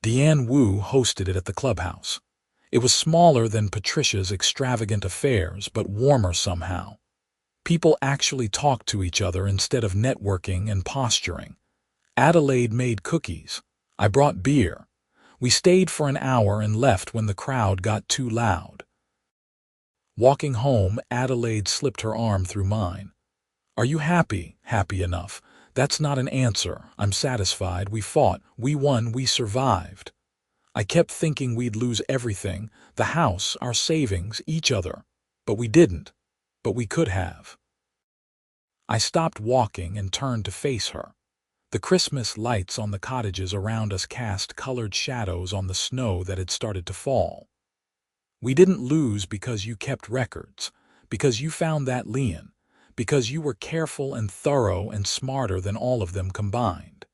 Deanne Wu hosted it at the clubhouse. It was smaller than Patricia's extravagant affairs, but warmer somehow. People actually talked to each other instead of networking and posturing. Adelaide made cookies. I brought beer. We stayed for an hour and left when the crowd got too loud. Walking home, Adelaide slipped her arm through mine. "Are you happy?" "Happy enough. That's not an answer. I'm satisfied. We fought. We won. We survived. I kept thinking we'd lose everything, the house, our savings, each other. But we didn't. But we could have." I stopped walking and turned to face her. The Christmas lights on the cottages around us cast colored shadows on the snow that had started to fall. "We didn't lose because you kept records, because you found that lien, because you were careful and thorough and smarter than all of them combined."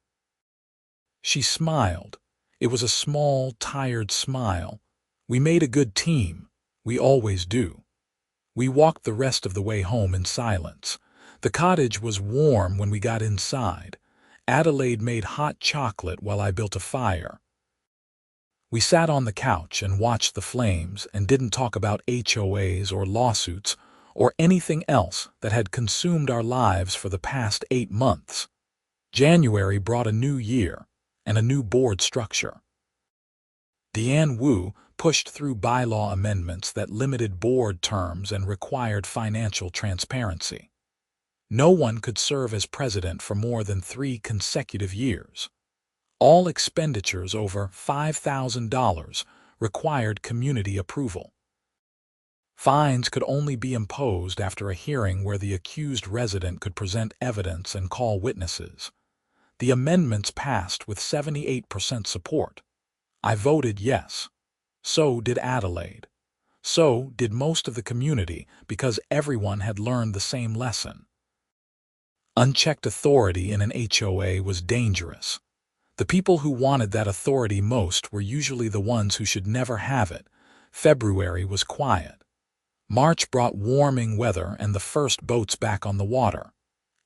She smiled. It was a small, tired smile. "We made a good team. We always do." We walked the rest of the way home in silence. The cottage was warm when we got inside. Adelaide made hot chocolate while I built a fire. We sat on the couch and watched the flames and didn't talk about HOAs or lawsuits or anything else that had consumed our lives for the past 8 months. January brought a new year and a new board structure. Deanne Wu pushed through bylaw amendments that limited board terms and required financial transparency. No one could serve as president for more than 3 consecutive years. All expenditures over $5,000 required community approval. Fines could only be imposed after a hearing where the accused resident could present evidence and call witnesses. The amendments passed with 78% support. I voted yes. So did Adelaide. So did most of the community, because everyone had learned the same lesson. Unchecked authority in an HOA was dangerous. The people who wanted that authority most were usually the ones who should never have it. February was quiet. March brought warming weather and the first boats back on the water.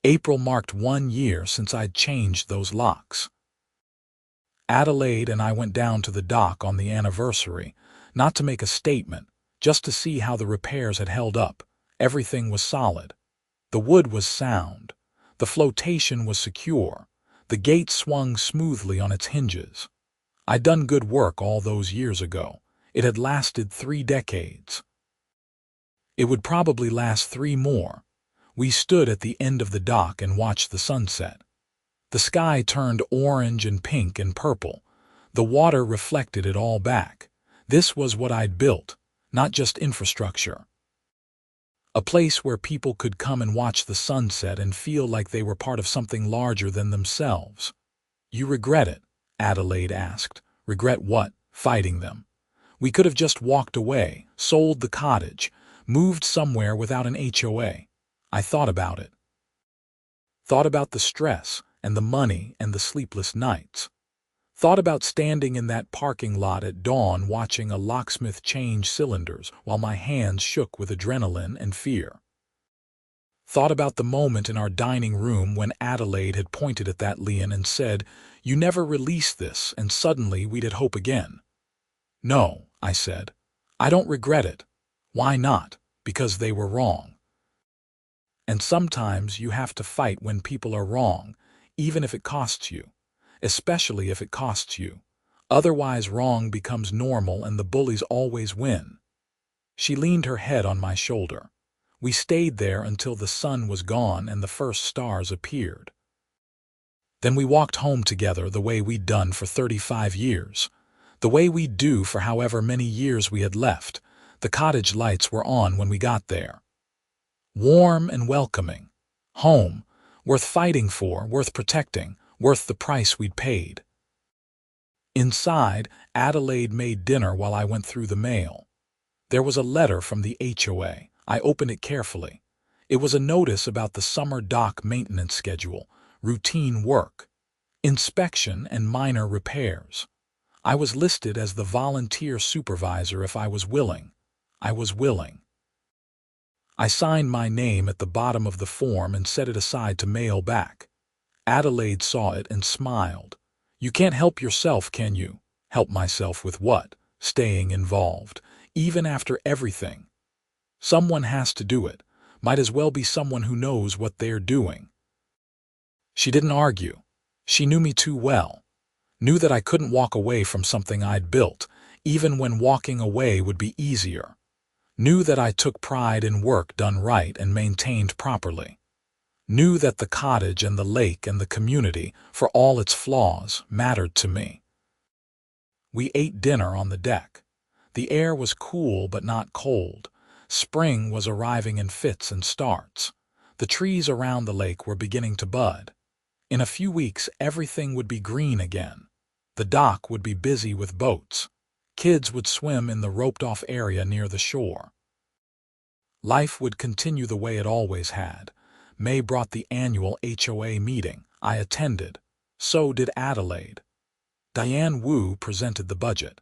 April marked 1 year since I'd changed those locks. Adelaide and I went down to the dock on the anniversary, not to make a statement, just to see how the repairs had held up. Everything was solid. The wood was sound. The flotation was secure. The gate swung smoothly on its hinges. I'd done good work all those years ago. It had lasted 3 decades. It would probably last 3 more. We stood at the end of the dock and watched the sunset. The sky turned orange and pink and purple. The water reflected it all back. This was what I'd built, not just infrastructure. A place where people could come and watch the sunset and feel like they were part of something larger than themselves. "You regret it?" Adelaide asked. "Regret what?" "Fighting them. We could have just walked away, sold the cottage, moved somewhere without an HOA. I thought about it. Thought about the stress and the money and the sleepless nights. Thought about standing in that parking lot at dawn watching a locksmith change cylinders while my hands shook with adrenaline and fear. Thought about the moment in our dining room when Adelaide had pointed at that lien and said, "You never release this," and suddenly we'd had hope again. "No," I said. I don't regret it. Why not? Because they were wrong. And sometimes you have to fight when people are wrong, even if it costs you, especially if it costs you. Otherwise, wrong becomes normal and the bullies always win. She leaned her head on my shoulder. We stayed there until the sun was gone and the first stars appeared. Then we walked home together the way we'd done for 35 years, the way we'd do for however many years we had left. The cottage lights were on when we got there. Warm and welcoming. Home, worth fighting for, worth protecting, worth the price we'd paid. Inside, Adelaide made dinner while I went through the mail. There was a letter from the HOA. I opened it carefully. It was a notice about the summer dock maintenance schedule, routine work, inspection, and minor repairs. I was listed as the volunteer supervisor if I was willing. I was willing. I signed my name at the bottom of the form and set it aside to mail back. Adelaide saw it and smiled. You can't help yourself, can you? Help myself with what? Staying involved, even after everything. Someone has to do it. Might as well be someone who knows what they're doing. She didn't argue. She knew me too well. Knew that I couldn't walk away from something I'd built, even when walking away would be easier. Knew that I took pride in work done right and maintained properly. Knew that the cottage and the lake and the community, for all its flaws, mattered to me. We ate dinner on the deck. The air was cool but not cold. Spring was arriving in fits and starts. The trees around the lake were beginning to bud. In a few weeks, everything would be green again. The dock would be busy with boats. Kids would swim in the roped-off area near the shore. Life would continue the way it always had. May brought the annual HOA meeting. I attended. So did Adelaide. Diane Wu presented the budget.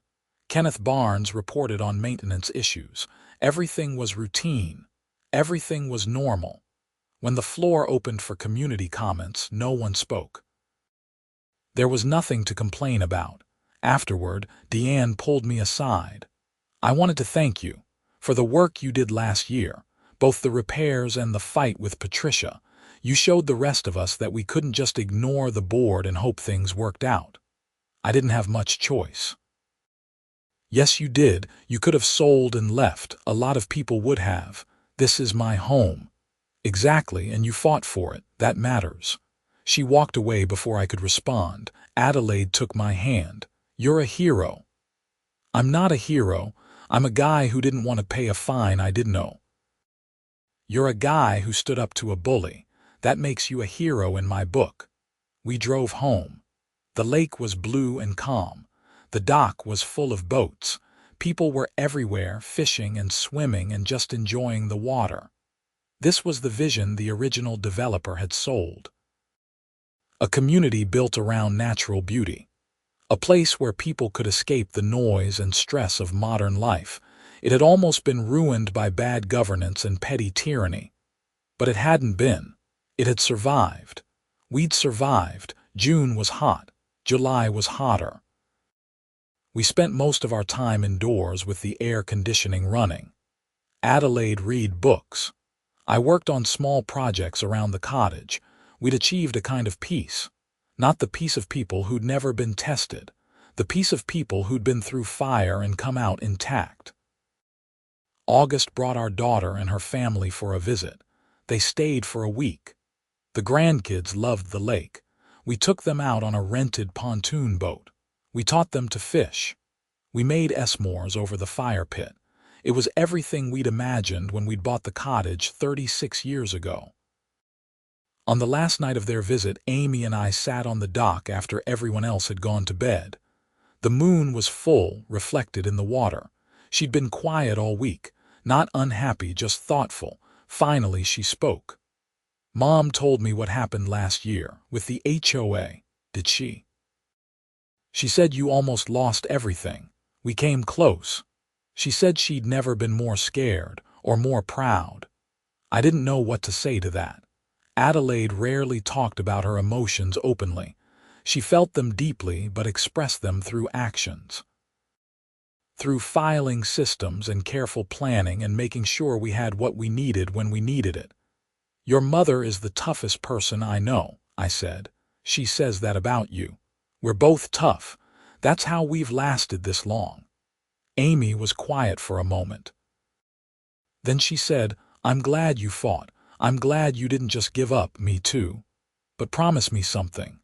Kenneth Barnes reported on maintenance issues. Everything was routine. Everything was normal. When the floor opened for community comments, no one spoke. There was nothing to complain about. Afterward, Deanne pulled me aside. I wanted to thank you for the work you did last year, both the repairs and the fight with Patricia. You showed the rest of us that we couldn't just ignore the board and hope things worked out. I didn't have much choice. Yes, you did. You could have sold and left. A lot of people would have. This is my home. Exactly, and you fought for it. That matters. She walked away before I could respond. Adelaide took my hand. You're a hero. I'm not a hero. I'm a guy who didn't want to pay a fine I didn't owe. You're a guy who stood up to a bully. That makes you a hero in my book. We drove home. The lake was blue and calm. The dock was full of boats. People were everywhere, fishing and swimming and just enjoying the water. This was the vision the original developer had sold. A community built around natural beauty. A place where people could escape the noise and stress of modern life. It had almost been ruined by bad governance and petty tyranny. But it hadn't been. It had survived. We'd survived. June was hot. July was hotter. We spent most of our time indoors with the air conditioning running. Adelaide read books. I worked on small projects around the cottage. We'd achieved a kind of peace. Not the peace of people who'd never been tested. The peace of people who'd been through fire and come out intact. August brought our daughter and her family for a visit. They stayed for a week. The grandkids loved the lake. We took them out on a rented pontoon boat. We taught them to fish. We made s'mores over the fire pit. It was everything we'd imagined when we'd bought the cottage 36 years ago. On the last night of their visit, Amy and I sat on the dock after everyone else had gone to bed. The moon was full, reflected in the water. She'd been quiet all week, not unhappy, just thoughtful. Finally, she spoke. Mom told me what happened last year with the HOA. Did she? She said you almost lost everything. We came close. She said she'd never been more scared or more proud. I didn't know what to say to that. Adelaide rarely talked about her emotions openly. She felt them deeply but expressed them through actions. through filing systems and careful planning and making sure we had what we needed when we needed it. Your mother is the toughest person I know, I said. She says that about you. We're both tough. That's how we've lasted this long. Amy was quiet for a moment. Then she said, I'm glad you fought. I'm glad you didn't just give up, me too. But promise me something.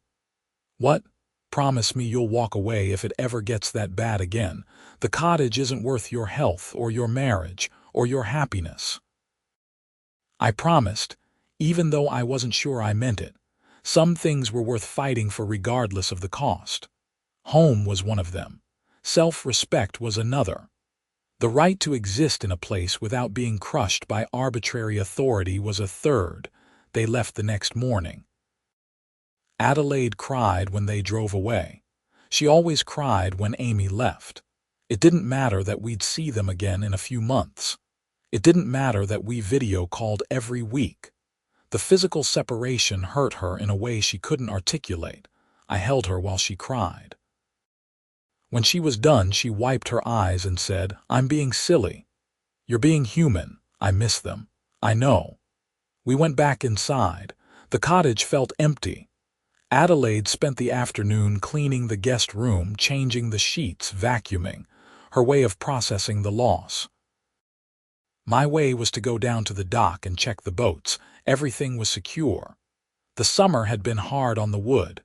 What? Promise me you'll walk away if it ever gets that bad again. The cottage isn't worth your health or your marriage or your happiness. I promised, even though I wasn't sure I meant it. Some things were worth fighting for regardless of the cost. Home was one of them. Self-respect was another. The right to exist in a place without being crushed by arbitrary authority was a third. They left the next morning. Adelaide cried when they drove away. She always cried when Amy left. It didn't matter that we'd see them again in a few months. It didn't matter that we video called every week. The physical separation hurt her in a way she couldn't articulate. I held her while she cried. When she was done, she wiped her eyes and said, I'm being silly. You're being human. I miss them. I know. We went back inside. The cottage felt empty. Adelaide spent the afternoon cleaning the guest room, changing the sheets, vacuuming, her way of processing the loss. My way was to go down to the dock and check the boats. Everything was secure. The summer had been hard on the wood.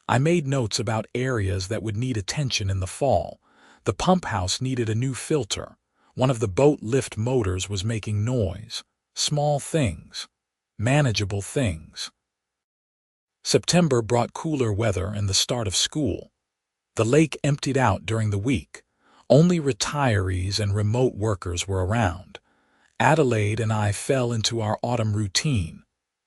I made notes about areas that would need attention in the fall. The pump house needed a new filter. One of the boat lift motors was making noise. Small things. Manageable things. September brought cooler weather and the start of school. The lake emptied out during the week. Only retirees and remote workers were around. Adelaide and I fell into our autumn routine.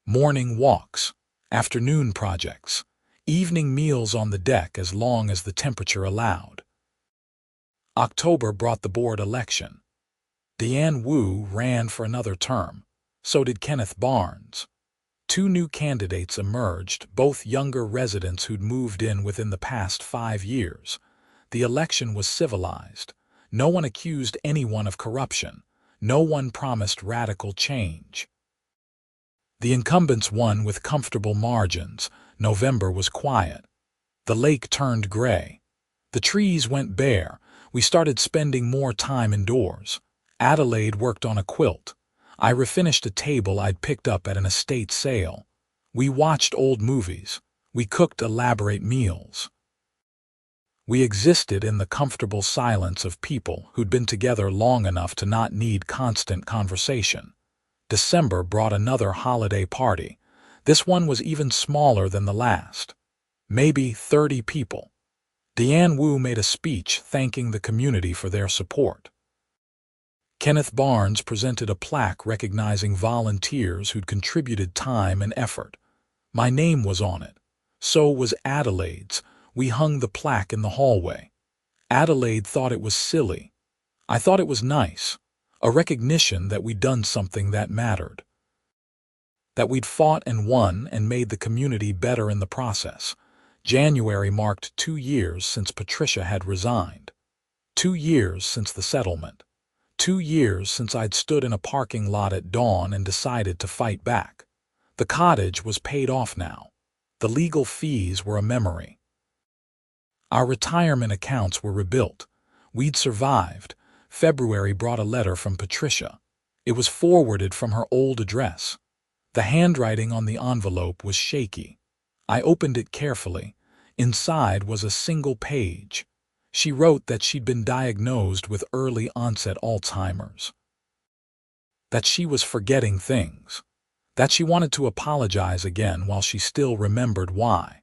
Morning walks, afternoon projects, evening meals on the deck as long as the temperature allowed. October brought the board election. Deanne Wu ran for another term. So did Kenneth Barnes. 2 new candidates emerged, both younger residents who'd moved in within the past 5 years. The election was civilized. No one accused anyone of corruption. No one promised radical change. The incumbents won with comfortable margins. November was quiet. The lake turned gray. The trees went bare. We started spending more time indoors. Adelaide worked on a quilt. I refinished a table I'd picked up at an estate sale. We watched old movies. We cooked elaborate meals. We existed in the comfortable silence of people who'd been together long enough to not need constant conversation. December brought another holiday party. This one was even smaller than the last. Maybe 30 people. Deanne Wu made a speech thanking the community for their support. Kenneth Barnes presented a plaque recognizing volunteers who'd contributed time and effort. My name was on it. So was Adelaide's. We hung the plaque in the hallway. Adelaide thought it was silly. I thought it was nice. A recognition that we'd done something that mattered. That we'd fought and won and made the community better in the process. January marked 2 years since Patricia had resigned. 2 years since the settlement. 2 years since I'd stood in a parking lot at dawn and decided to fight back. The cottage was paid off now. The legal fees were a memory. Our retirement accounts were rebuilt. We'd survived. February brought a letter from Patricia. It was forwarded from her old address. The handwriting on the envelope was shaky. I opened it carefully. Inside was a single page. She wrote that she'd been diagnosed with early-onset Alzheimer's. That she was forgetting things. That she wanted to apologize again while she still remembered why.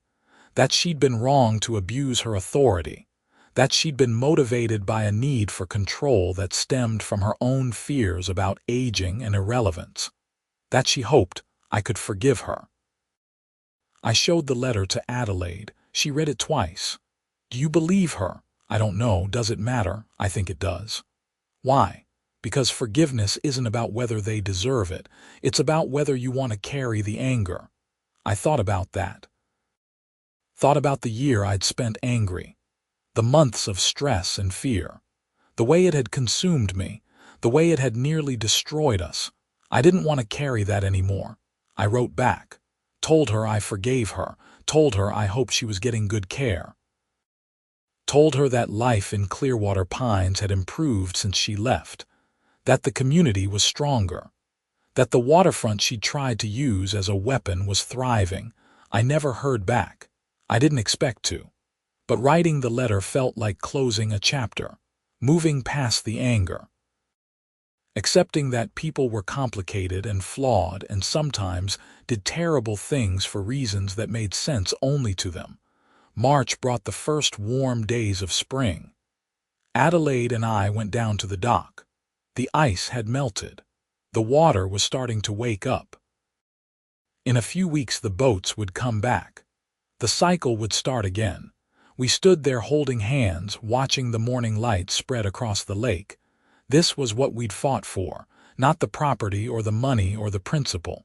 That she'd been wrong to abuse her authority. That she'd been motivated by a need for control that stemmed from her own fears about aging and irrelevance. That she hoped I could forgive her. I showed the letter to Adelaide. She read it twice. Do you believe her? I don't know. Does it matter? I think it does. Why? Because forgiveness isn't about whether they deserve it. It's about whether you want to carry the anger. I thought about that. Thought about the year I'd spent angry. The months of stress and fear. The way it had consumed me, the way it had nearly destroyed us. I didn't want to carry that anymore. I wrote back, told her I forgave her, told her I hoped she was getting good care. Told her that life in Clearwater Pines had improved since she left, that the community was stronger, that the waterfront she tried to use as a weapon was thriving. I never heard back. I didn't expect to. But writing the letter felt like closing a chapter, moving past the anger. Accepting that people were complicated and flawed and sometimes did terrible things for reasons that made sense only to them. March brought the first warm days of spring. Adelaide and I went down to the dock. The ice had melted. The water was starting to wake up. In a few weeks the boats would come back. The cycle would start again. We stood there holding hands, watching the morning light spread across the lake. This was what we'd fought for, not the property or the money or the principle.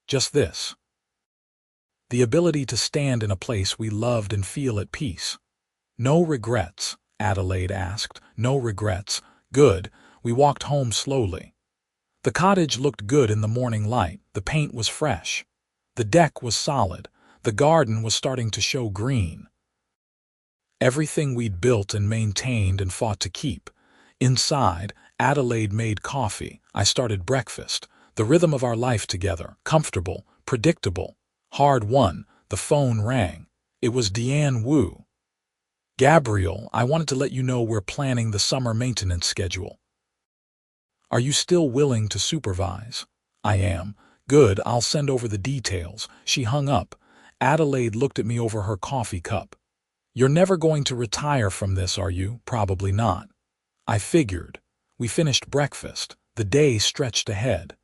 Just this. The ability to stand in a place we loved and feel at peace. No regrets, Adelaide asked. No regrets. Good. We walked home slowly. The cottage looked good in the morning light. The paint was fresh. The deck was solid. The garden was starting to show green. Everything we'd built and maintained and fought to keep. Inside, Adelaide made coffee. I started breakfast. The rhythm of our life together, comfortable, predictable, hard-won. The phone rang. It was Deanne Wu. Gabriel, I wanted to let you know we're planning the summer maintenance schedule. Are you still willing to supervise? I am. Good, I'll send over the details. She hung up. Adelaide looked at me over her coffee cup. You're never going to retire from this, are you? Probably not. I figured. We finished breakfast. The day stretched ahead.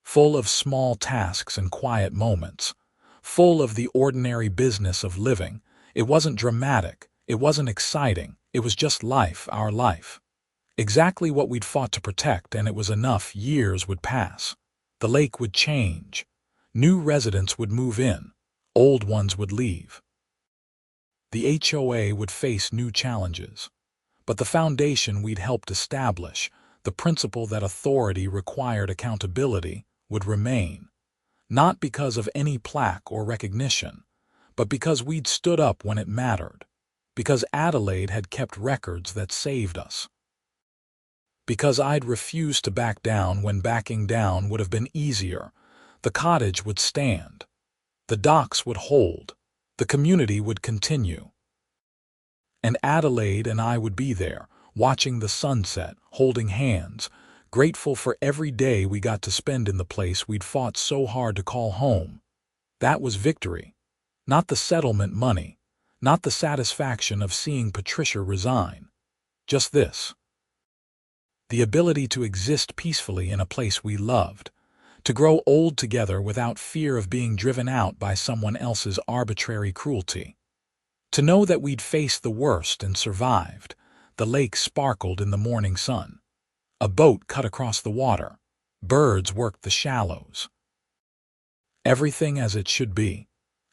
Full of small tasks and quiet moments. Full of the ordinary business of living. It wasn't dramatic. It wasn't exciting. It was just life, our life. Exactly what we'd fought to protect, and it was enough. Years would pass. The lake would change. New residents would move in. Old ones would leave. The HOA would face new challenges. But the foundation we'd helped establish, the principle that authority required accountability, would remain. Not because of any plaque or recognition, but because we'd stood up when it mattered. Because Adelaide had kept records that saved us. Because I'd refused to back down when backing down would have been easier. The cottage would stand. The docks would hold. The community would continue. And Adelaide and I would be there, watching the sunset, holding hands, grateful for every day we got to spend in the place we'd fought so hard to call home. That was victory. Not the settlement money, not the satisfaction of seeing Patricia resign. Just this. The ability to exist peacefully in a place we loved, to grow old together without fear of being driven out by someone else's arbitrary cruelty. To know that we'd faced the worst and survived. The lake sparkled in the morning sun. A boat cut across the water. Birds worked the shallows. Everything as it should be.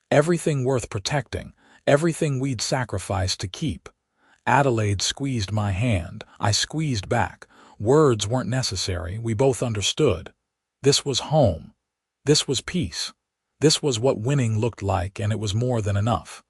Everything worth protecting. Everything we'd sacrificed to keep. Adelaide squeezed my hand. I squeezed back. Words weren't necessary. We both understood. This was home. This was peace. This was what winning looked like, and it was more than enough.